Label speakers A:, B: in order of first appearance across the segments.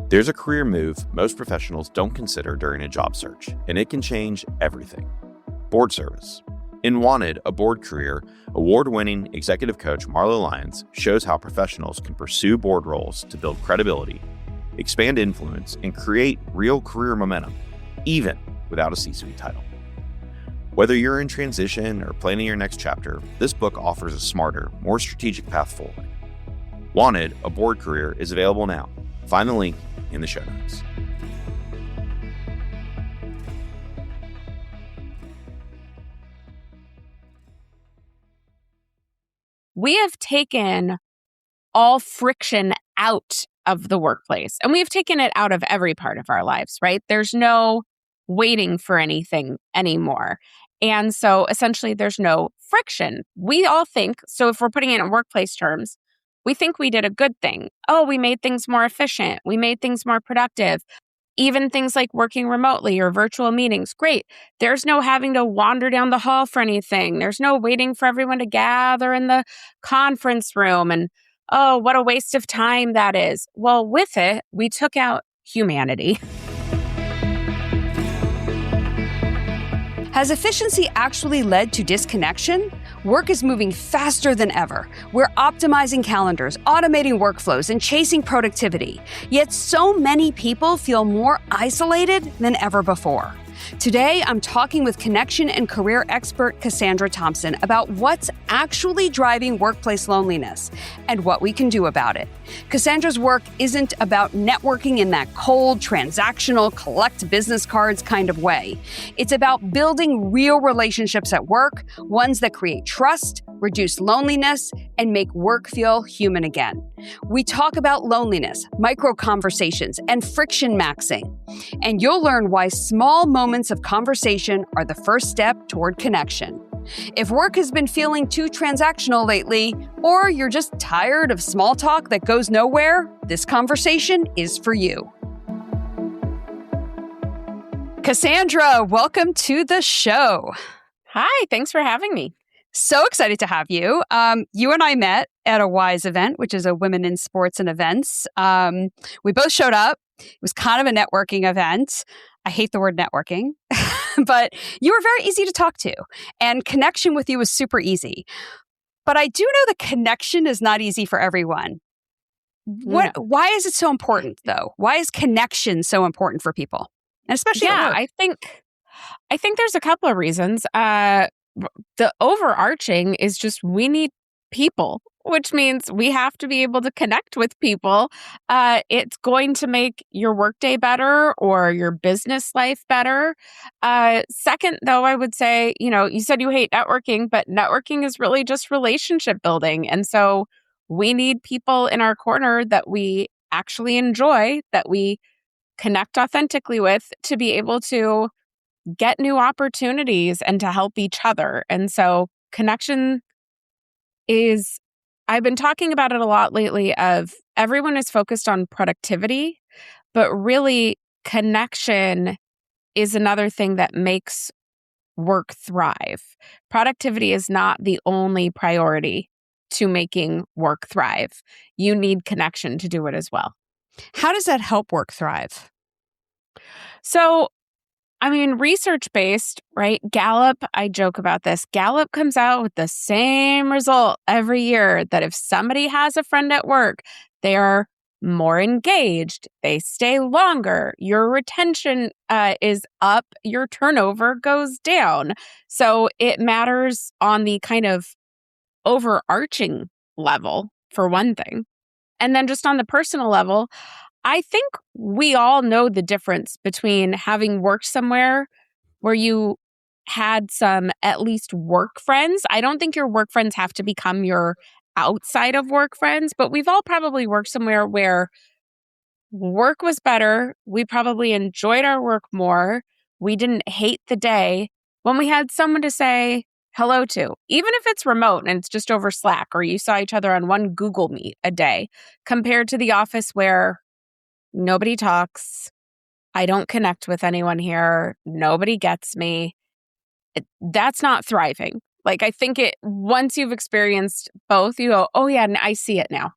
A: There's a career move most professionals don't consider during a job search, and it can change everything. Board service. In Wanted, a board career, award-winning executive coach Marlo Lyons shows how professionals can pursue board roles to build credibility, expand influence, and create real career momentum, even without a C-suite title. Whether you're in transition or planning your next chapter, this book offers a smarter, more strategic path forward. Wanted, a board career, is available now. Find the link in the show notes.
B: We have taken all friction out of the workplace, and we have taken it out of every part of our lives, right? There's no waiting for anything anymore. And so essentially there's no friction. We all think, so if we're putting it in workplace terms, we think we did a good thing. Oh, we made things more efficient. We made things more productive. Even things like working remotely or virtual meetings, great. There's no having to wander down the hall for anything. There's no waiting for everyone to gather in the conference room. And oh, what a waste of time that is. Well, with it, we took out humanity.
C: Has efficiency actually led to disconnection? Work is moving faster than ever. We're optimizing calendars, automating workflows, and chasing productivity. Yet so many people feel more isolated than ever before. Today, I'm talking with connection and career expert Cassandra Thompson about what's actually driving workplace loneliness and what we can do about it. Cassandra's work isn't about networking in that cold, transactional, collect business cards kind of way. It's about building real relationships at work, ones that create trust, reduce loneliness, and make work feel human again. We talk about loneliness, micro conversations, and friction maxing. And you'll learn why small moments of conversation are the first step toward connection. If work has been feeling too transactional lately, or you're just tired of small talk that goes nowhere, this conversation is for you. Cassandra, welcome to the show.
B: Hi, thanks for having me.
C: So excited to have you. You and I met at a WISE event, which is a Women in Sports and Events. We both showed up. It was kind of a networking event. I hate the word networking, but you were very easy to talk to, and connection with you was super easy. But I do know that connection is not easy for everyone. Why is it so important, though? Why is connection so important for people, and especially at work?
B: I think there's a couple of reasons. The overarching is just we need people, which means we have to be able to connect with people. It's going to make your workday better or your business life better. Second, though, I would say, you said you hate networking, but networking is really just relationship building. And so we need people in our corner that we actually enjoy, that we connect authentically with, to be able to get new opportunities and to help each other. And so connection is, I've been talking about it a lot lately, of everyone is focused on productivity, but really connection is another thing that makes work thrive. Productivity is not the only priority to making work thrive. You need connection to do it as well.
C: How does that help work thrive?
B: So, research-based, right? Gallup, I joke about this. Gallup comes out with the same result every year, that if somebody has a friend at work, they are more engaged, they stay longer, your retention is up, your turnover goes down. So it matters on the kind of overarching level, for one thing. And then just on the personal level, I think we all know the difference between having worked somewhere where you had some at least work friends. I don't think your work friends have to become your outside of work friends, but we've all probably worked somewhere where work was better. We probably enjoyed our work more. We didn't hate the day when we had someone to say hello to, even if it's remote and it's just over Slack, or you saw each other on one Google Meet a day, compared to the office where nobody talks. I don't connect with anyone here. Nobody gets me. That's not thriving. I think once you've experienced both, you go, oh yeah, I see it now.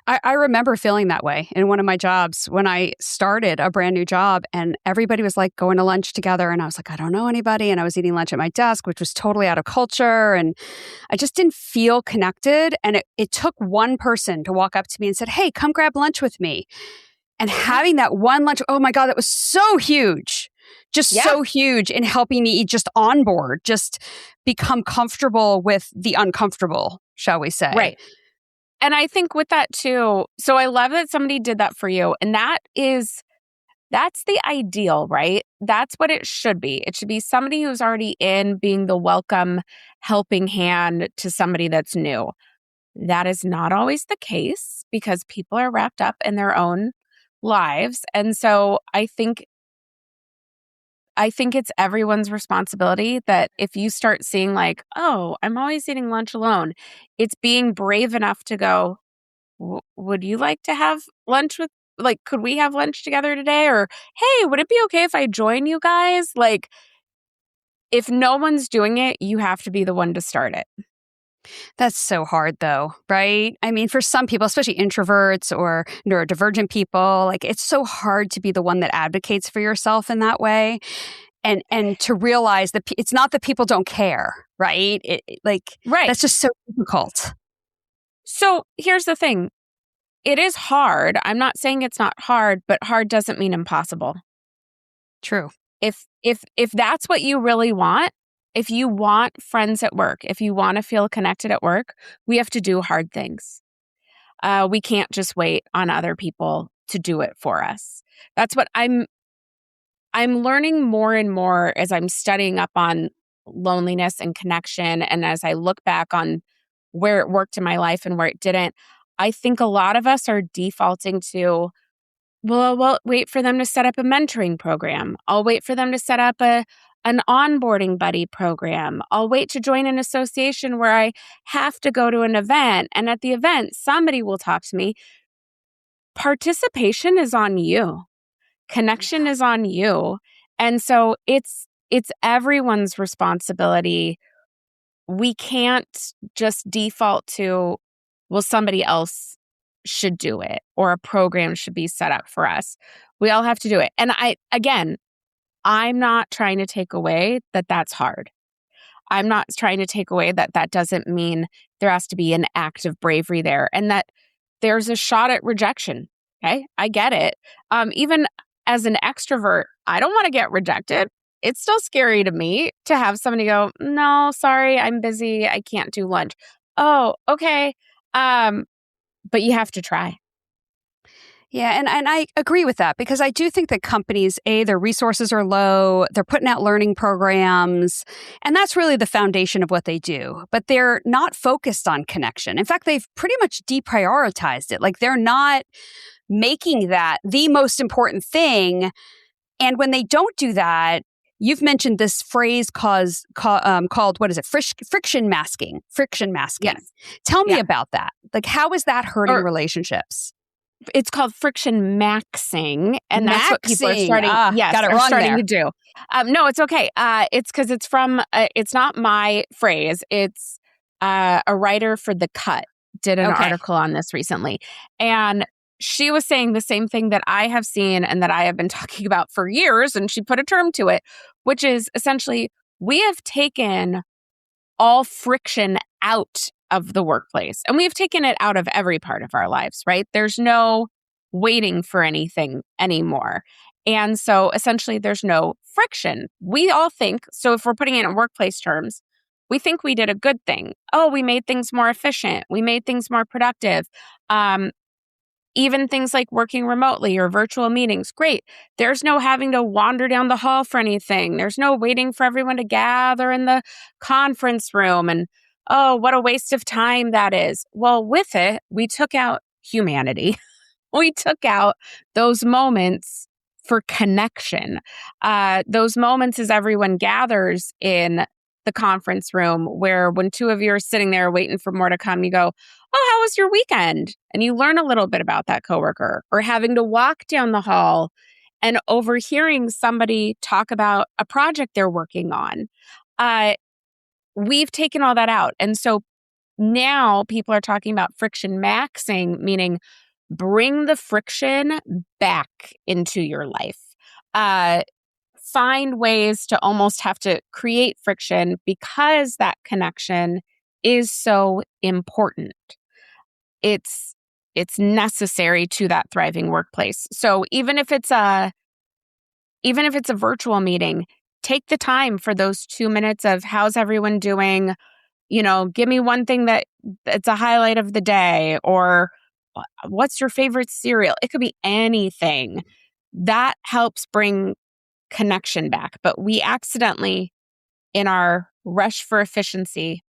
C: I remember feeling that way in one of my jobs when I started a brand new job and everybody was like going to lunch together. And I was like, I don't know anybody. And I was eating lunch at my desk, which was totally out of culture. And I just didn't feel connected. And it took one person to walk up to me and said, hey, come grab lunch with me. And having that one lunch, oh my God, that was so huge. Just so huge in helping me just onboard, just become comfortable with the uncomfortable, shall we say.
B: Right. And I think with that too, so I love that somebody did that for you. And that's the ideal, right? That's what it should be. It should be somebody who's already in, being the welcome, helping hand to somebody that's new. That is not always the case because people are wrapped up in their own lives. And so I think it's everyone's responsibility that if you start seeing like, oh, I'm always eating lunch alone, it's being brave enough to go, would you like to have lunch with, like, could we have lunch together today? Or, hey, would it be okay if I join you guys? Like, if no one's doing it, you have to be the one to start it.
C: That's so hard though, right? I mean, for some people, especially introverts or neurodivergent people, like it's so hard to be the one that advocates for yourself in that way. And to realize that it's not that people don't care, right?
B: Right.
C: That's just so difficult.
B: So here's the thing. It is hard. I'm not saying it's not hard, but hard doesn't mean impossible.
C: True.
B: If that's what you really want, if you want friends at work, if you want to feel connected at work, we have to do hard things. We can't just wait on other people to do it for us. That's what I'm learning more and more as I'm studying up on loneliness and connection. And as I look back on where it worked in my life and where it didn't, I think a lot of us are defaulting to, well, I'll wait for them to set up a mentoring program. I'll wait for them to set up an onboarding buddy program. I'll wait to join an association where I have to go to an event. And at the event, somebody will talk to me. Participation is on you. Connection is on you. And so it's everyone's responsibility. We can't just default to, well, somebody else should do it or a program should be set up for us. We all have to do it. And I'm not trying to take away that that's hard. I'm not trying to take away that doesn't mean there has to be an act of bravery there and that there's a shot at rejection. Okay, I get it. Even as an extrovert, I don't want to get rejected. It's still scary to me to have somebody go, no, sorry, I'm busy. I can't do lunch. Oh, okay. But you have to try.
C: Yeah, and I agree with that because I do think that companies, their resources are low, they're putting out learning programs, and that's really the foundation of what they do. But they're not focused on connection. In fact, they've pretty much deprioritized it. Like they're not making that the most important thing. And when they don't do that, you've mentioned this phrase called what is it? Friction masking. Friction masking.
B: Yes.
C: Tell me about that. Like, how is that hurting relationships?
B: It's called friction maxing, and that's what people are starting.
C: Got it wrong
B: starting
C: there.
B: to do. No, it's okay. It's because it's from. It's not my phrase. It's a writer for The Cut did an article on this recently, and she was saying the same thing that I have seen and that I have been talking about for years. And she put a term to it, which is essentially we have taken all friction out of the workplace. And we've taken it out of every part of our lives, right? There's no waiting for anything anymore. And so essentially there's no friction. We all think, so if we're putting it in workplace terms, we think we did a good thing. Oh, we made things more efficient. We made things more productive. Even things like working remotely or virtual meetings, great. There's no having to wander down the hall for anything. There's no waiting for everyone to gather in the conference room. And oh, what a waste of time that is. Well, with it, we took out humanity. We took out those moments for connection. Those moments as everyone gathers in the conference room where when two of you are sitting there waiting for more to come, you go, oh, how was your weekend? And you learn a little bit about that coworker, or having to walk down the hall and overhearing somebody talk about a project they're working on. We've taken all that out. And so now people are talking about friction maxing, meaning bring the friction back into your life. Find ways to almost have to create friction because that connection is so important. It's necessary to that thriving workplace. So even if it's a virtual meeting, take the time for those 2 minutes of how's everyone doing? Give me one thing that's a highlight of the day, or what's your favorite cereal? It could be anything. That helps bring connection back. But we accidentally, in our rush for efficiency,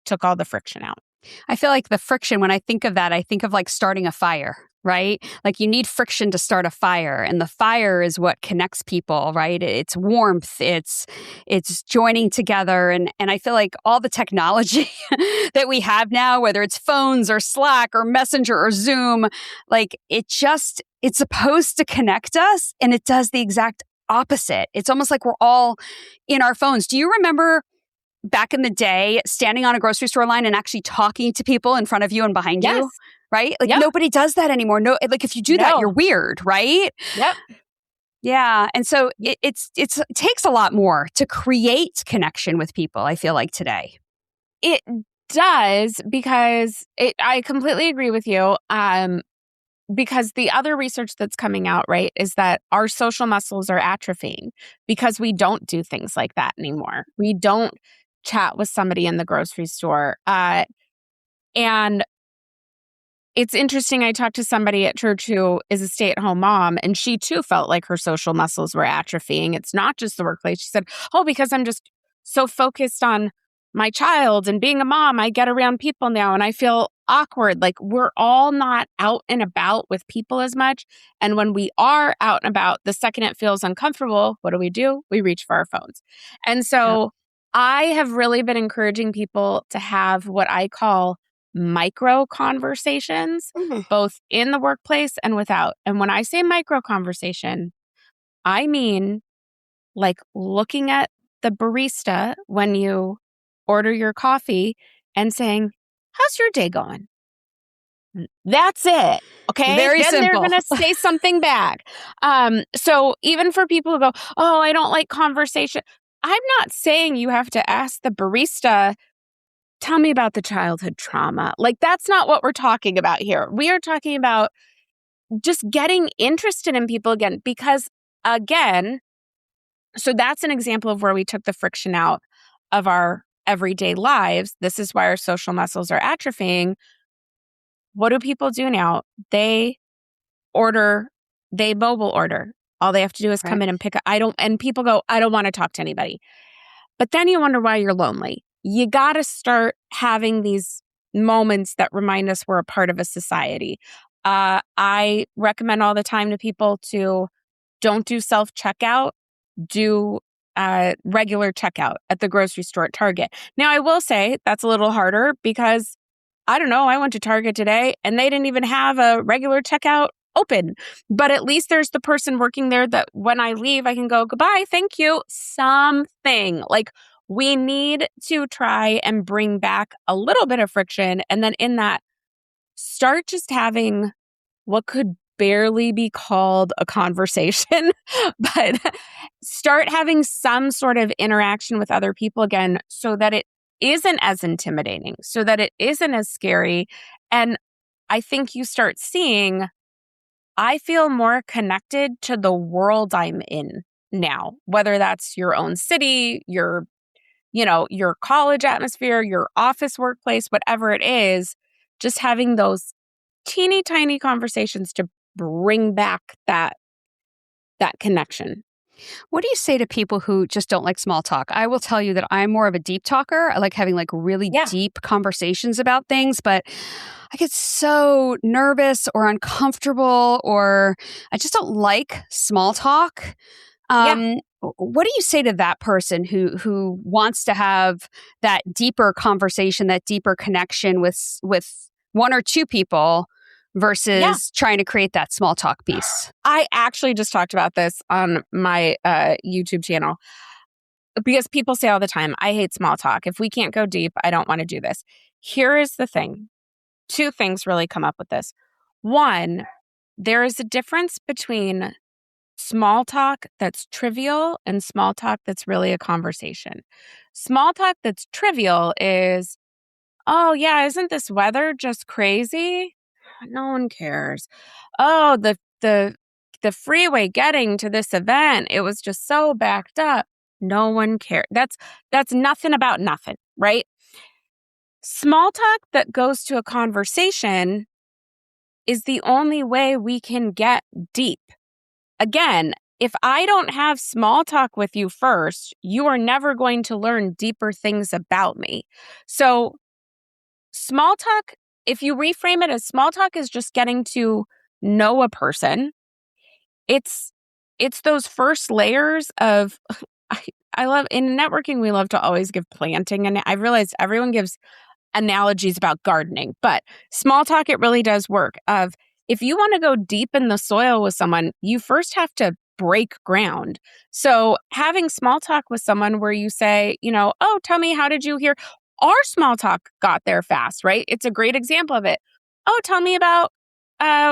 B: took all the friction out.
C: I feel like the friction, when I think of that, I think of like starting a fire, right? Like you need friction to start a fire, and the fire is what connects people, right? It's warmth, it's joining together. And I feel like all the technology that we have now, whether it's phones or Slack or Messenger or Zoom, like it's supposed to connect us, and it does the exact opposite. It's almost like we're all in our phones. Do you remember back in the day, standing on a grocery store line and actually talking to people in front of you and behind you, right? Like nobody does that anymore. No, like if you do that, you're weird, right?
B: Yep.
C: Yeah. And so it takes a lot more to create connection with people, I feel like today.
B: It does, because I completely agree with you. Because the other research that's coming out, right, is that our social muscles are atrophying because we don't do things like that anymore. We don't chat with somebody in the grocery store. And it's interesting. I talked to somebody at church who is a stay-at-home mom, and she too felt like her social muscles were atrophying. It's not just the workplace. She said, because I'm just so focused on my child and being a mom, I get around people now and I feel awkward. Like we're all not out and about with people as much. And when we are out and about, the second it feels uncomfortable, what do? We reach for our phones. And so I have really been encouraging people to have what I call micro conversations, both in the workplace and without. And when I say micro conversation, I mean like looking at the barista when you order your coffee and saying, how's your day going? That's it. Okay.
C: Very
B: then
C: simple.
B: They're going to say something back. So even for people who go, I don't like conversation. I'm not saying you have to ask the barista, tell me about the childhood trauma. Like that's not what we're talking about here. We are talking about just getting interested in people again, because again, so that's an example of where we took the friction out of our everyday lives. This is why our social muscles are atrophying. What do people do now? They mobile order. All they have to do is come in and pick up. And people go, I don't want to talk to anybody. But then you wonder why you're lonely. You got to start having these moments that remind us we're a part of a society. I recommend all the time to people to don't do self-checkout, do regular checkout at the grocery store at Target. Now, I will say that's a little harder because, I don't know, I went to Target today and they didn't even have a regular checkout open. But at least there's the person working there that when I leave, I can go, goodbye, thank you, something. Like we need to try and bring back a little bit of friction. And then in that, start just having what could barely be called a conversation, but start having some sort of interaction with other people again so that it isn't as intimidating, so that it isn't as scary. And I think you start seeing, I feel more connected to the world I'm in now, whether that's your own city, your college atmosphere, your office workplace, whatever it is, just having those teeny tiny conversations to bring back that connection.
C: What do you say to people who just don't like small talk? I will tell you that I'm more of a deep talker. I like having like really deep conversations about things, but I get so nervous or uncomfortable, or I just don't like small talk. What do you say to that person who wants to have that deeper conversation, that deeper connection with one or two people versus trying to create that small talk piece?
B: I actually just talked about this on my YouTube channel because people say all the time, I hate small talk. If we can't go deep, I don't want to do this. Here is the thing. Two things really come up with this. One, there is a difference between small talk that's trivial and small talk that's really a conversation. Small talk that's trivial is, oh yeah, isn't this weather just crazy? No one cares. Oh, the freeway getting to this event, it was just so backed up. No one cares. That's nothing about nothing, right? Small talk that goes to a conversation is the only way we can get deep. Again, if I don't have small talk with you first, you are never going to learn deeper things about me. So small talk, if you reframe it as small talk is just getting to know a person, it's those first layers of, I love, in networking, we love to always give planting. And I realized everyone gives analogies about gardening, but small talk, it really does work. Of if you want to go deep in the soil with someone, you first have to break ground. So having small talk with someone where you say, oh, tell me, how did you hear? Our small talk got there fast, right? It's a great example of it. Oh, tell me about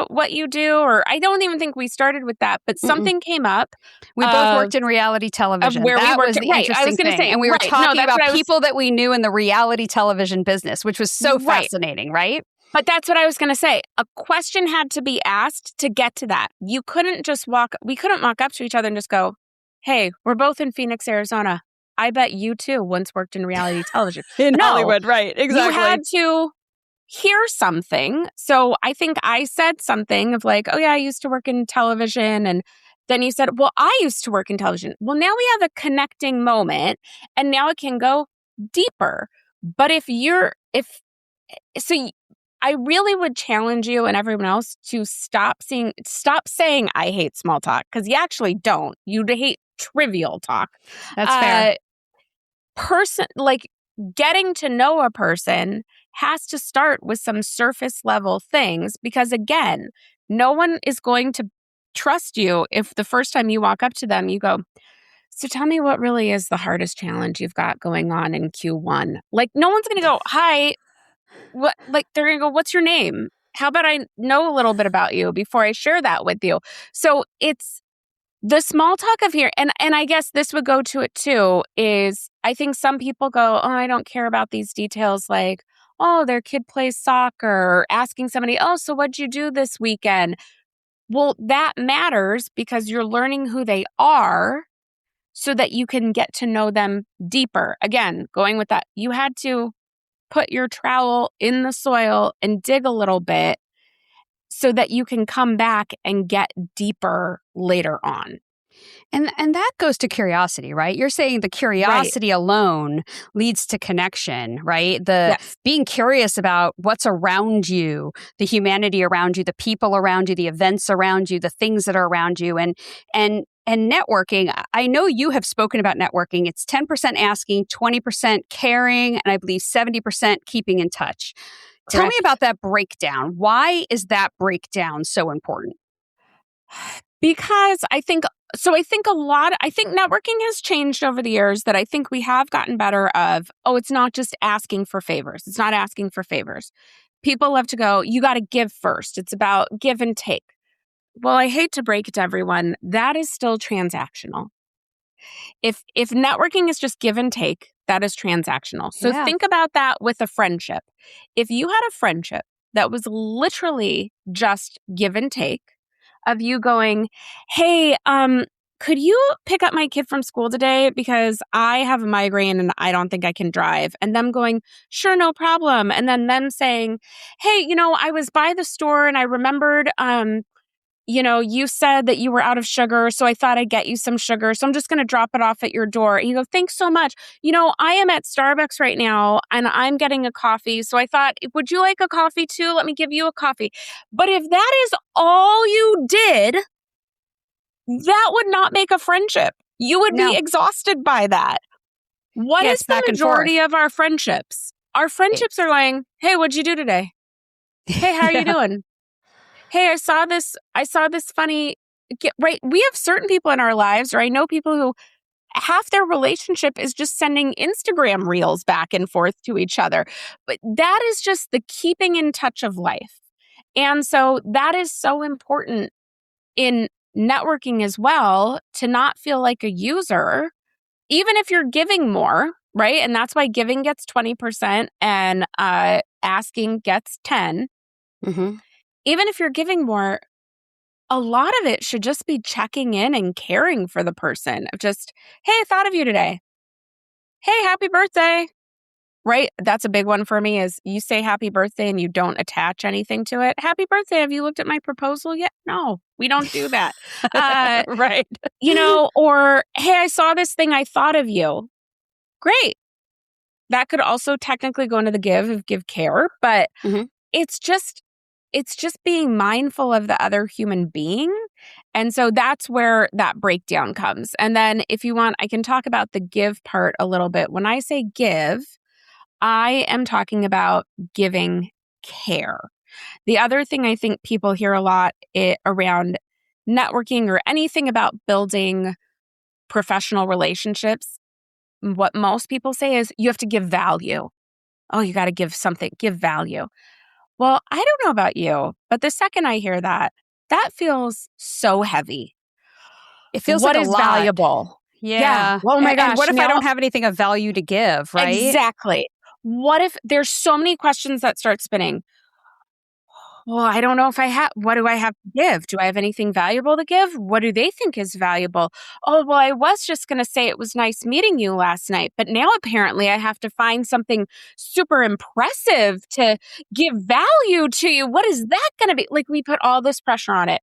B: what you do. Or I don't even think we started with that, but something came up.
C: We both worked in reality television.
B: Where
C: that
B: we worked,
C: was the
B: right,
C: interesting
B: I was gonna
C: thing.
B: say,
C: and we were talking about people that we knew in the reality television business, which was so fascinating, right?
B: But that's what I was going to say. A question had to be asked to get to that. You couldn't just we couldn't walk up to each other and just go, hey, we're both in Phoenix, Arizona. I bet you too once worked in reality television.
C: Hollywood, right, exactly.
B: You had to hear something. So I think I said something of like, oh yeah, I used to work in television. And then you said, well, I used to work in television. Well, now we have a connecting moment and now it can go deeper. But I really would challenge you and everyone else to stop saying I hate small talk, because you actually don't. You hate trivial talk.
C: That's fair.
B: Getting to know a person has to start with some surface level things, because again, no one is going to trust you if the first time you walk up to them, you go, so tell me what really is the hardest challenge you've got going on in Q1. Like, no one's going to go, hi. What? Like, they're going to go, what's your name? How about I know a little bit about you before I share that with you? So it's the small talk of here. And I guess this would go to it too, is I think some people go, oh, I don't care about these details. Like, oh, their kid plays soccer, or asking somebody, oh, so what'd you do this weekend? Well, that matters because you're learning who they are so that you can get to know them deeper. Again, going with that, you had to put your trowel in the soil and dig a little bit so that you can come back and get deeper later on.
C: And that goes to curiosity, right? You're saying the curiosity alone leads to connection, right? Being curious about what's around you, the humanity around you, the people around you, the events around you, the things that are around you. And networking, I know you have spoken about networking. It's 10% asking, 20% caring, and I believe 70% keeping in touch. Correct. Tell me about that breakdown. Why is that breakdown so important?
B: Because I think networking has changed over the years, that I think we have gotten better of, it's not just asking for favors. It's not asking for favors. People love to go, you got to give first. It's about give and take. Well, I hate to break it to everyone, that is still transactional. If networking is just give and take, that is transactional. So think about that with a friendship. If you had a friendship that was literally just give and take, of you going, hey, could you pick up my kid from school today because I have a migraine and I don't think I can drive? And them going, sure, no problem. And then them saying, hey, I was by the store and I remembered, you said that you were out of sugar, so I thought I'd get you some sugar. So I'm just going to drop it off at your door. And you go, thanks so much. I am at Starbucks right now and I'm getting a coffee. So I thought, would you like a coffee too? Let me give you a coffee. But if that is all you did, that would not make a friendship. You would be exhausted by that. What is the majority of our friendships? Our friendships are going, hey, what'd you do today? Hey, how are you doing? Hey, I saw this funny, right? We have certain people in our lives, or I know people who half their relationship is just sending Instagram reels back and forth to each other. But that is just the keeping in touch of life. And so that is so important in networking as well, to not feel like a user, even if you're giving more, right? And that's why giving gets 20% and asking gets 10.
C: Mm-hmm.
B: Even if you're giving more, a lot of it should just be checking in and caring for the person of just, hey, I thought of you today. Hey, happy birthday. Right? That's a big one for me is you say happy birthday and you don't attach anything to it. Happy birthday. Have you looked at my proposal yet? No, we don't do that.
C: Right.
B: Or, hey, I saw this thing. I thought of you. Great. That could also technically go into the give care, but
C: Mm-hmm.
B: it's just being mindful of the other human being. And so that's where that breakdown comes. And then if you want, I can talk about the give part a little bit. When I say give, I am talking about giving care. The other thing I think people hear a lot around networking or anything about building professional relationships, what most people say is you have to give value. Oh, you got to give something, give value. Well, I don't know about you, but the second I hear that, that feels so heavy.
C: It feels
B: what
C: like a
B: is
C: lot.
B: valuable?
C: Yeah.
B: Oh my gosh.
C: And what if I
B: now-
C: don't have anything of value to give, right?
B: Exactly. What if there's so many questions that start spinning? Well, I don't know if I have, what do I have to give? Do I have anything valuable to give? What do they think is valuable? Oh, well, I was just going to say it was nice meeting you last night, but now apparently I have to find something super impressive to give value to you. What is that going to be? Like, we put all this pressure on it.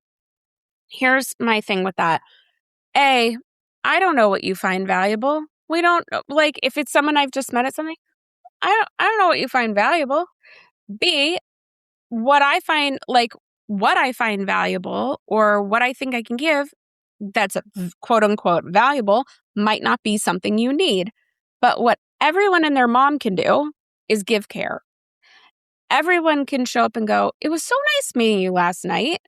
B: Here's my thing with that. A, I don't know what you find valuable. We don't, like, if it's someone I've just met at something, I don't know what you find valuable. B, what I find valuable or what I think I can give that's quote unquote valuable might not be something you need. But what everyone and their mom can do is give care. Everyone can show up and go, it was so nice meeting you last night.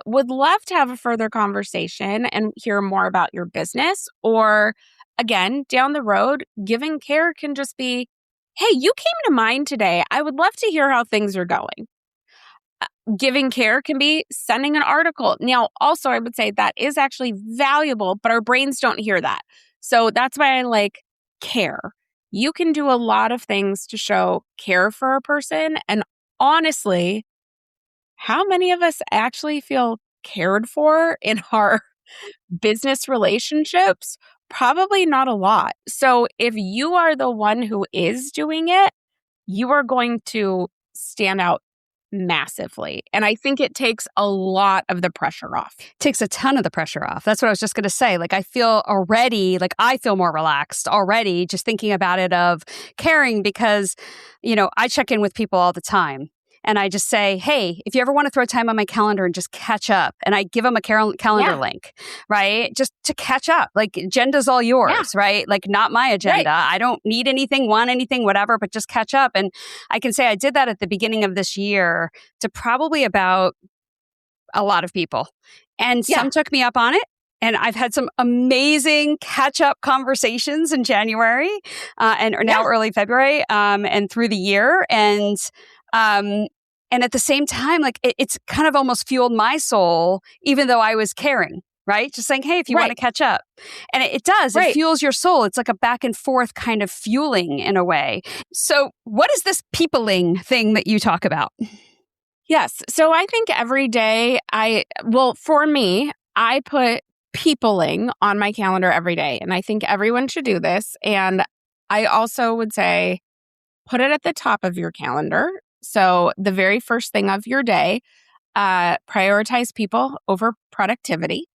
B: Would love to have a further conversation and hear more about your business. Or again, down the road, giving care can just be, hey, you came to mind today. I would love to hear how things are going. Giving care can be sending an article. Now, also, I would say that is actually valuable, but our brains don't hear that. So that's why I like care. You can do a lot of things to show care for a person. And honestly, how many of us actually feel cared for in our business relationships? Probably not a lot. So if you are the one who is doing it, you are going to stand out massively. And I think it takes a lot of the pressure off.
C: Takes a ton of the pressure off. That's what I was just going to say. Like, I feel more relaxed already just thinking about it of caring because, I check in with people all the time. And I just say, hey, if you ever want to throw time on my calendar and just catch up, and I give them a calendar link, right? Just to catch up. Like, agenda's all yours, right? Like, not my agenda. Right. I don't need anything, want anything, whatever, but just catch up. And I can say I did that at the beginning of this year to probably about a lot of people. And some took me up on it. And I've had some amazing catch-up conversations in January and now early February and through the year. And at the same time, like it's kind of almost fueled my soul, even though I was caring, right? Just saying, hey, if you want to catch up. And it does, it fuels your soul. It's like a back and forth kind of fueling in a way. So what is this peopling thing that you talk about?
B: Yes. So I think every day for me, I put peopling on my calendar every day. And I think everyone should do this. And I also would say, put it at the top of your calendar. So the very first thing of your day, prioritize people over productivity,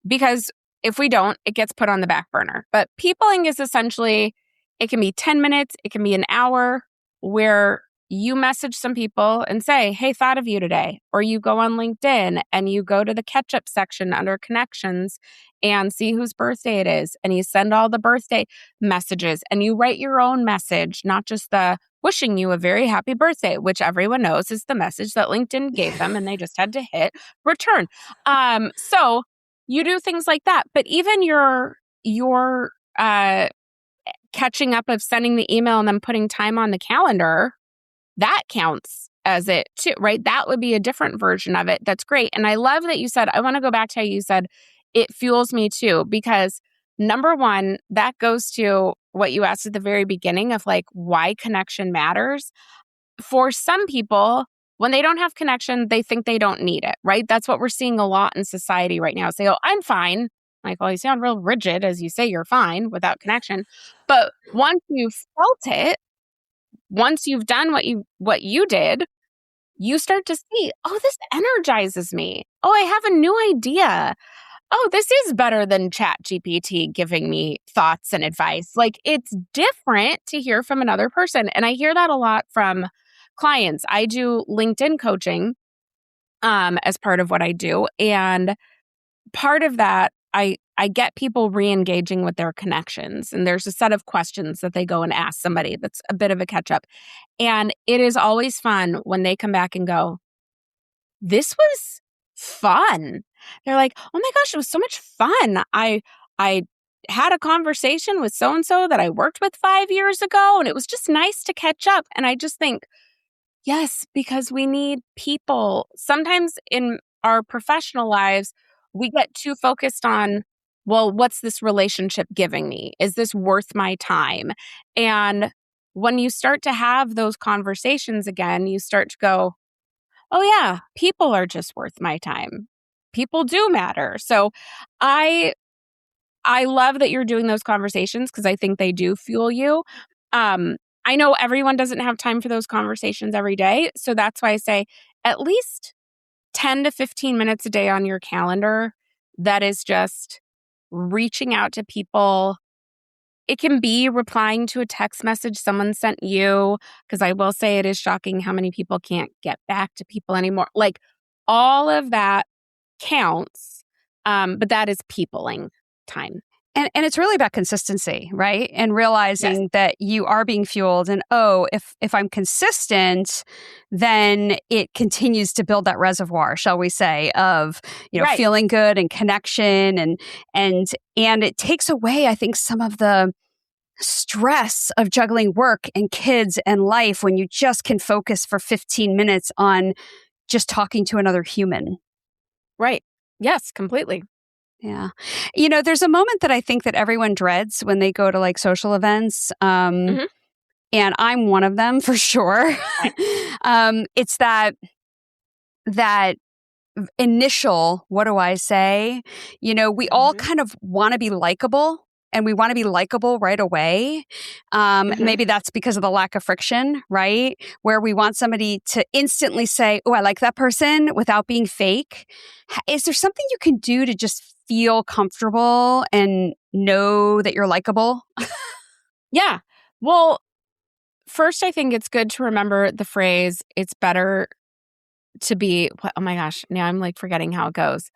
B: because if we don't, it gets put on the back burner. But peopling is essentially, it can be 10 minutes, it can be an hour where you message some people and say, hey, thought of you today. Or you go on LinkedIn and you go to the catch-up section under connections and see whose birthday it is. And you send all the birthday messages and you write your own message, not just the wishing you a very happy birthday, which everyone knows is the message that LinkedIn gave them and they just had to hit return. So you do things like that. But even your your catching up of sending the email and then putting time on the calendar, that counts as it too, right? That would be a different version of it. That's great. And I love that you said, I want to go back to how you said, it fuels me too, because number one, that goes to what you asked at the very beginning of like why connection matters. For some people, when they don't have connection, they think they don't need it, right? That's what we're seeing a lot in society right now. Say, oh, I'm fine. Like, well, you sound real rigid as you say you're fine without connection. But once you've felt it, once you've done what you did, you start to see, oh, this energizes me. Oh, I have a new idea. Oh, this is better than ChatGPT giving me thoughts and advice. Like, it's different to hear from another person. And I hear that a lot from clients. I do LinkedIn coaching as part of what I do. And part of that, I get people re-engaging with their connections. And there's a set of questions that they go and ask somebody that's a bit of a catch-up. And it is always fun when they come back and go, this was fun. They're like, oh my gosh, it was so much fun. I had a conversation with so-and-so that I worked with 5 years ago, and it was just nice to catch up. And I just think, yes, because we need people. Sometimes in our professional lives, we get too focused on, well, what's this relationship giving me? Is this worth my time? And when you start to have those conversations again, you start to go, oh yeah, people are just worth my time. People do matter. So I love that you're doing those conversations because I think they do fuel you. I know everyone doesn't have time for those conversations every day. So that's why I say at least 10 to 15 minutes a day on your calendar that is just reaching out to people. It can be replying to a text message someone sent you, because I will say it is shocking how many people can't get back to people anymore. Like, all of that counts, but that is peopling time.
C: And it's really about consistency, right? And realizing that you are being fueled, and if I'm consistent, then it continues to build that reservoir, shall we say, of feeling good and connection, and it takes away, I think, some of the stress of juggling work and kids and life when you just can focus for 15 minutes on just talking to another human.
B: Right. Yes, completely.
C: Yeah. There's a moment that I think that everyone dreads when they go to like social events. And I'm one of them for sure. It's that initial, what do I say? We all kind of want to be likable. And we want to be likable right away. Maybe that's because of the lack of friction, right? Where we want somebody to instantly say, oh, I like that person without being fake. Is there something you can do to just feel comfortable and know that you're likable?
B: Yeah. Well, first, I think it's good to remember the phrase, it's better to be, oh my gosh, now I'm like forgetting how it goes.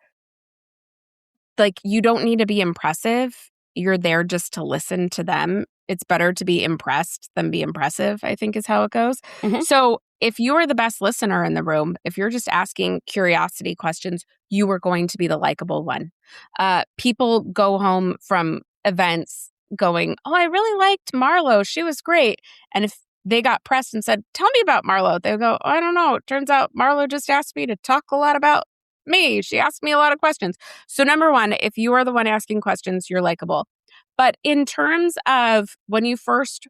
B: Like, you don't need to be impressive. You're there just to listen to them. It's better to be impressed than be impressive, I think is how it goes. So if you're the best listener in the room, if you're just asking curiosity questions, you are going to be the likable one. People go home from events going, oh, I really liked Marlo. She was great. And if they got pressed and said, tell me about Marlo, they'll go, oh, I don't know. It turns out Marlo just asked me to talk a lot about me. She asked me a lot of questions. So number one, if you are the one asking questions, you're likable. But in terms of when you first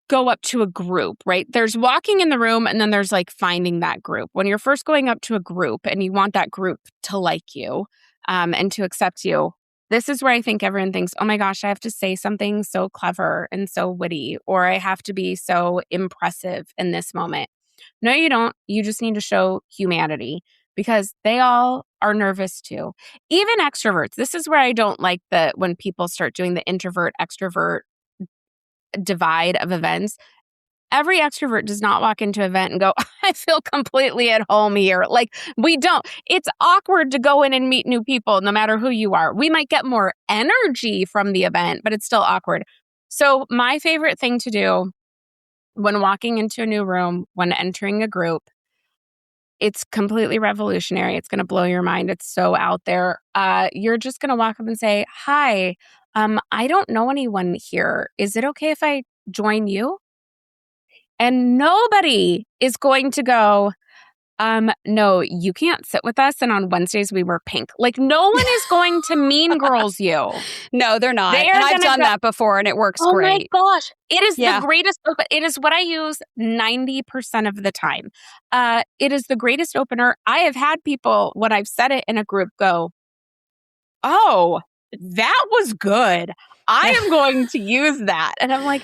B: go up to a group, right? There's walking in the room and then there's like finding that group. When you're first going up to a group and you want that group to like you and to accept you, this is where I think everyone thinks, oh my gosh, I have to say something so clever and so witty, or I have to be so impressive in this moment. No, you don't. You just need to show humanity. Because they all are nervous too. Even extroverts. This is where I don't like when people start doing the introvert-extrovert divide of events. Every extrovert does not walk into an event and go, I feel completely at home here. Like, we don't. It's awkward to go in and meet new people, no matter who you are. We might get more energy from the event, but it's still awkward. So my favorite thing to do when walking into a new room, when entering a group, it's completely revolutionary. It's going to blow your mind. It's so out there. You're just going to walk up and say, hi, I don't know anyone here. Is it okay if I join you? And nobody is going to go, no, you can't sit with us. And on Wednesdays, we wear pink. Like, no one is going to mean girls you.
C: No, they're not.
B: They are
C: And I've
B: gonna
C: done
B: go,
C: that before and it works
B: oh
C: great.
B: my gosh. It is
C: Yeah.
B: the greatest. It is what I use 90% of the time. It is the greatest opener. I have had people, when I've said it in a group, go, oh, that was good. I am going to use that. And I'm like,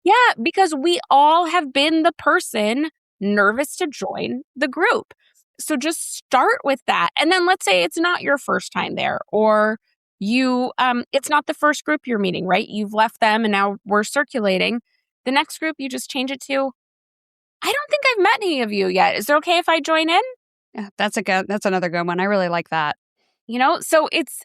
B: yeah, because we all have been the person nervous to join the group. So just start with that. And then let's say it's not your first time there, or you it's not the first group you're meeting, right? You've left them and now we're circulating. The next group, you just change it to, I don't think I've met any of you yet. Is it okay if I join in?
C: Yeah, that's another good one. I really like that.
B: So it's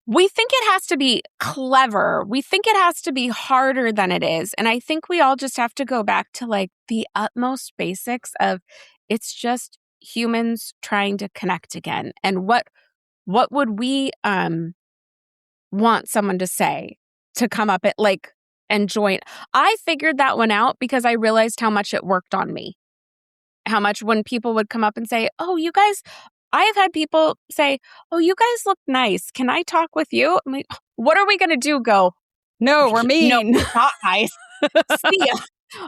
B: we think it has to be clever. We think it has to be harder than it is. And I think we all just have to go back to like the utmost basics of it's just humans trying to connect again. And what would we want someone to say to come up at like and join? I figured that one out because I realized how much it worked on me. How much when people would come up and say, oh, you guys, I have had people say, oh, you guys look nice. Can I talk with you? I'm like, what are we going to do? Go,
C: no, we're mean.
B: No, not nice. See ya.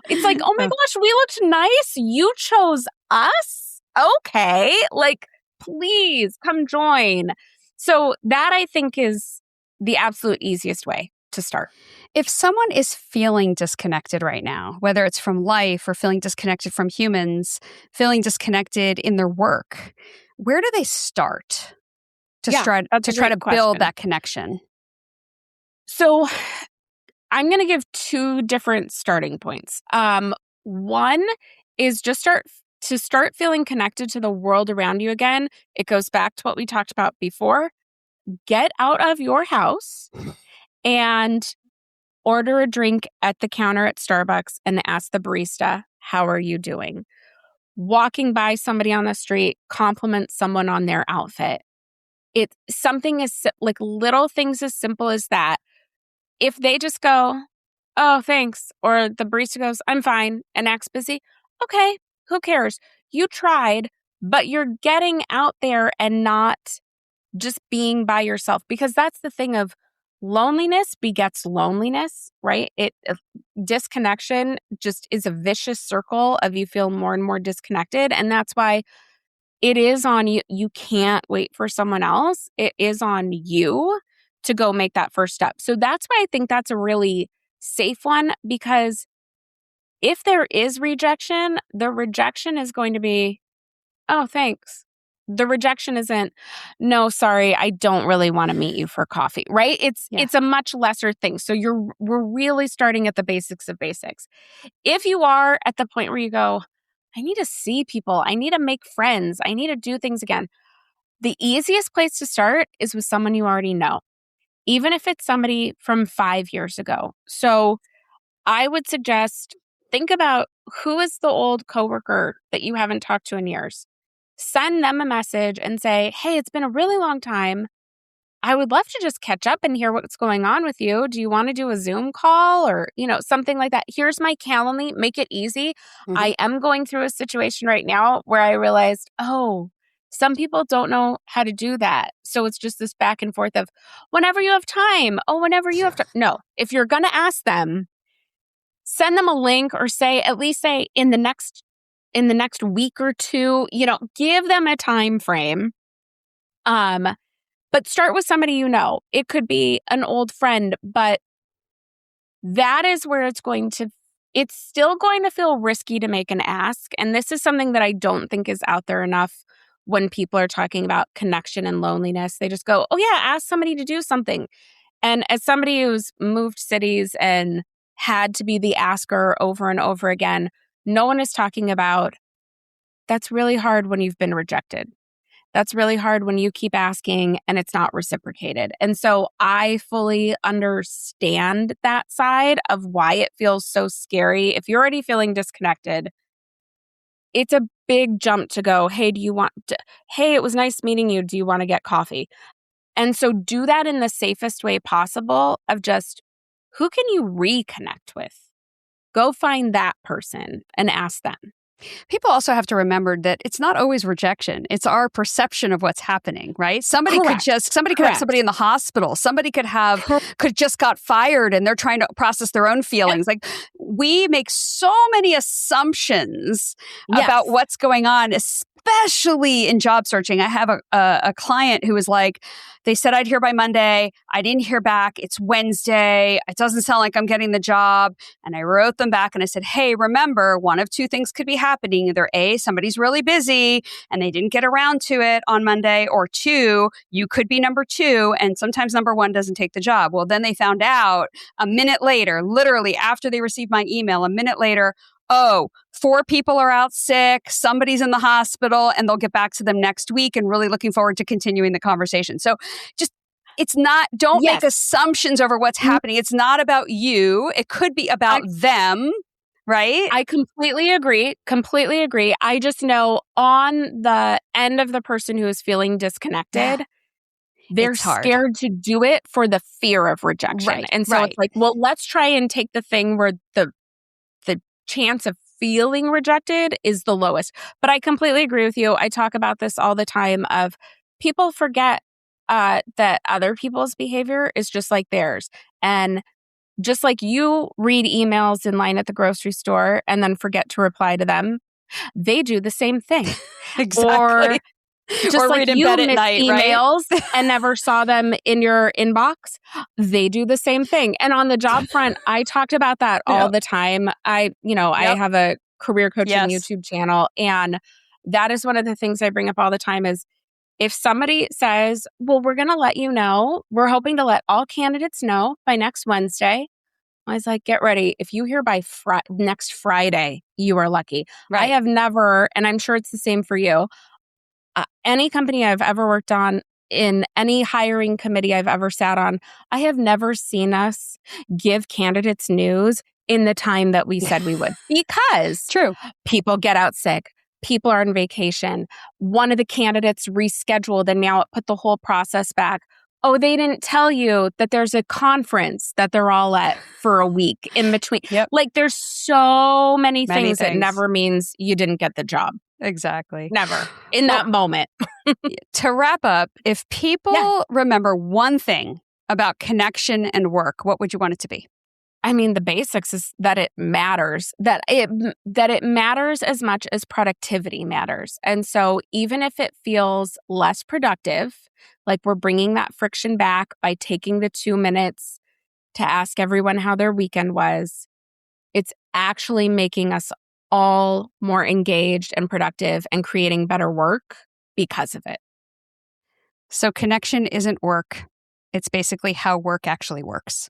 B: It's like, oh my gosh, we looked nice. You chose us? Okay. Like, please come join. So that I think is the absolute easiest way to start.
C: If someone is feeling disconnected right now, whether it's from life or feeling disconnected from humans, feeling disconnected in their work, where do they start to try to build that connection?
B: So I'm going to give two different starting points. One is just start feeling connected to the world around you again. It goes back to what we talked about before. Get out of your house and order a drink at the counter at Starbucks and ask the barista, how are you doing? Walking by somebody on the street, compliment someone on their outfit. It's something like little things as simple as that. If they just go, oh, thanks, or the barista goes, I'm fine, and acts busy, okay, who cares? You tried, but you're getting out there and not just being by yourself, because that's the thing of loneliness begets loneliness, right? Disconnection just is a vicious circle of you feel more and more disconnected. And that's why it is on you. You can't wait for someone else. It is on you to go make that first step. So that's why I think that's a really safe one, because if there is rejection, the rejection is going to be, oh, thanks. The rejection isn't, no, sorry, I don't really want to meet you for coffee, right? It's a much lesser thing. So we're really starting at the basics of basics. If you are at the point where you go, I need to see people, I need to make friends, I need to do things again, the easiest place to start is with someone you already know, even if it's somebody from 5 years ago. So I would suggest, think about who is the old coworker that you haven't talked to in years. Send them a message and say, hey, it's been a really long time. I would love to just catch up and hear what's going on with you. Do you want to do a Zoom call or, something like that? Here's my Calendly. Make it easy. Mm-hmm. I am going through a situation right now where I realized, oh, some people don't know how to do that. So it's just this back and forth of whenever you have time. Oh, whenever you have time. No, if you're going to ask them, send them a link or at least say in the next week or two, give them a time frame. But start with somebody you know. It could be an old friend, but that is where it's still going to feel risky to make an ask. And this is something that I don't think is out there enough when people are talking about connection and loneliness. They just go, oh yeah, ask somebody to do something. And as somebody who's moved cities and had to be the asker over and over again, no one is talking about, that's really hard when you've been rejected. That's really hard when you keep asking and it's not reciprocated. And so I fully understand that side of why it feels so scary. If you're already feeling disconnected, it's a big jump to go, hey, it was nice meeting you. Do you want to get coffee? And so do that in the safest way possible of just, who can you reconnect with? Go find that person and ask them.
C: People also have to remember that it's not always rejection. It's our perception of what's happening, right? Somebody could have somebody in the hospital. Somebody could just got fired and they're trying to process their own feelings. Like, we make so many assumptions about what's going on, especially in job searching. I have a client who was like, they said I'd hear by Monday. I didn't hear back. It's Wednesday. It doesn't sound like I'm getting the job. And I wrote them back and I said, hey, remember, one of two things could be happening. Either A, somebody's really busy and they didn't get around to it on Monday, or two, you could be number two and sometimes number one doesn't take the job. Well, then they found out a minute later, literally after they received my email, a minute later, oh, 4 people are out sick, somebody's in the hospital, and they'll get back to them next week, and really looking forward to continuing the conversation. So just, don't make assumptions over what's happening. It's not about you. It could be about them, right?
B: I completely agree. I just know on the end of the person who is feeling disconnected, they're scared to do it for the fear of rejection.
C: Right,
B: and so it's like, well, let's try and take the thing where the chance of feeling rejected is the lowest. But I completely agree with you. I talk about this all the time of people forget that other people's behavior is just like theirs. And just like you read emails in line at the grocery store and then forget to reply to them, they do the same thing.
C: Exactly.
B: Just or like you miss emails and never saw them in your inbox, they do the same thing. And on the job front, I talked about that all the time. I have a career coaching YouTube channel, and that is one of the things I bring up all the time is if somebody says, well, we're going to let you know, we're hoping to let all candidates know by next Wednesday. I was like, get ready. If you hear by next Friday, you are lucky. Right. I have never, and I'm sure it's the same for you, any company I've ever worked on, in any hiring committee I've ever sat on, I have never seen us give candidates news in the time that we said we would. Because people get out sick. People are on vacation. One of the candidates rescheduled and now it put the whole process back. Oh, they didn't tell you that there's a conference that they're all at for a week in between. Like, there's so many things that never means you didn't get the job.
C: Exactly.
B: Never. In that moment.
C: To wrap up, if people remember one thing about connection and work, what would you want it to be?
B: I mean, the basics is that it matters, that it matters as much as productivity matters. And so even if it feels less productive, like we're bringing that friction back by taking the 2 minutes to ask everyone how their weekend was, it's actually making us all more engaged and productive and creating better work because of it.
C: So connection isn't work. It's basically how work actually works.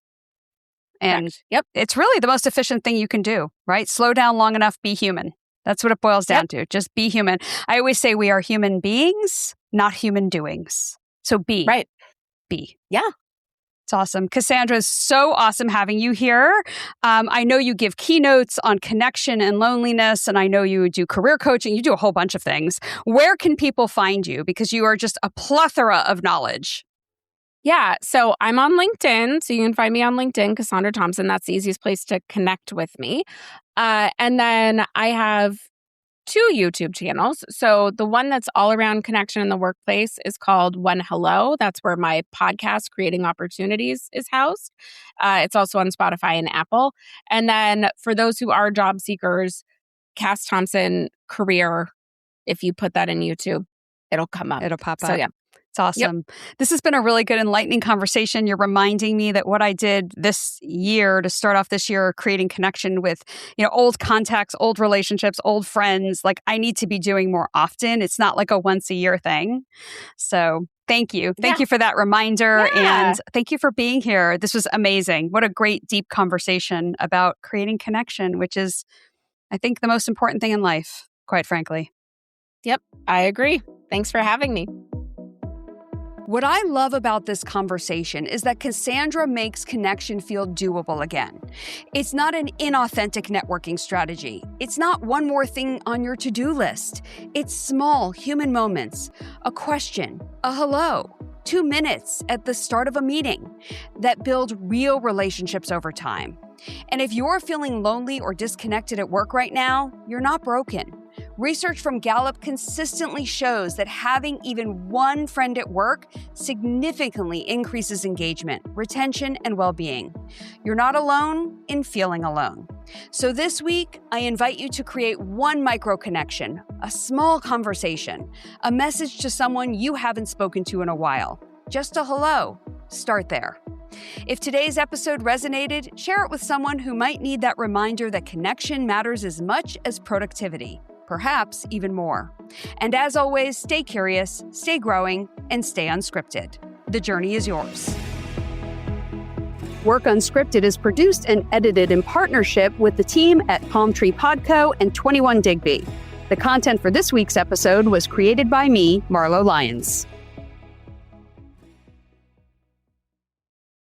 C: And it's really the most efficient thing you can do, right? Slow down long enough, be human. That's what it boils down to. Just be human. I always say we are human beings, not human doings. So be.
B: Right.
C: Be.
B: Yeah.
C: It's awesome. Cassandra, it's so awesome having you here. I know you give keynotes on connection and loneliness, and I know you do career coaching. You do a whole bunch of things. Where can people find you? Because you are just a plethora of knowledge.
B: Yeah. So I'm on LinkedIn. So you can find me on LinkedIn, Cassandra Thompson. That's the easiest place to connect with me. And then I have 2 YouTube channels. So the one that's all around connection in the workplace is called One Hello. That's where my podcast, Creating Opportunities, is housed. It's also on Spotify and Apple. And then for those who are job seekers, Cass Thompson Career, if you put that in YouTube, it'll come up.
C: It'll pop up.
B: So yeah.
C: It's awesome. This has been a really good, enlightening conversation. You're reminding me that what I did this year to start off this year, creating connection with, old contacts, old relationships, old friends, like I need to be doing more often. It's not like a once a year thing. So thank you. Thank you for that reminder. And thank you for being here. This was amazing. What a great, deep conversation about creating connection, which is, I think, the most important thing in life, quite frankly.
B: Yep, I agree. Thanks for having me.
C: What I love about this conversation is that Cassandra makes connection feel doable again. It's not an inauthentic networking strategy. It's not one more thing on your to-do list. It's small human moments, a question, a hello, 2 minutes at the start of a meeting that build real relationships over time. And if you're feeling lonely or disconnected at work right now, you're not broken. Research from Gallup consistently shows that having even one friend at work significantly increases engagement, retention, and well-being. You're not alone in feeling alone. So this week, I invite you to create one micro connection, a small conversation, a message to someone you haven't spoken to in a while. Just a hello. Start there. If today's episode resonated, share it with someone who might need that reminder that connection matters as much as productivity, perhaps even more. And as always, stay curious, stay growing, and stay unscripted. The journey is yours. Work Unscripted is produced and edited in partnership with the team at Palm Tree Podco and 21 Digby. The content for this week's episode was created by me, Marlo Lyons.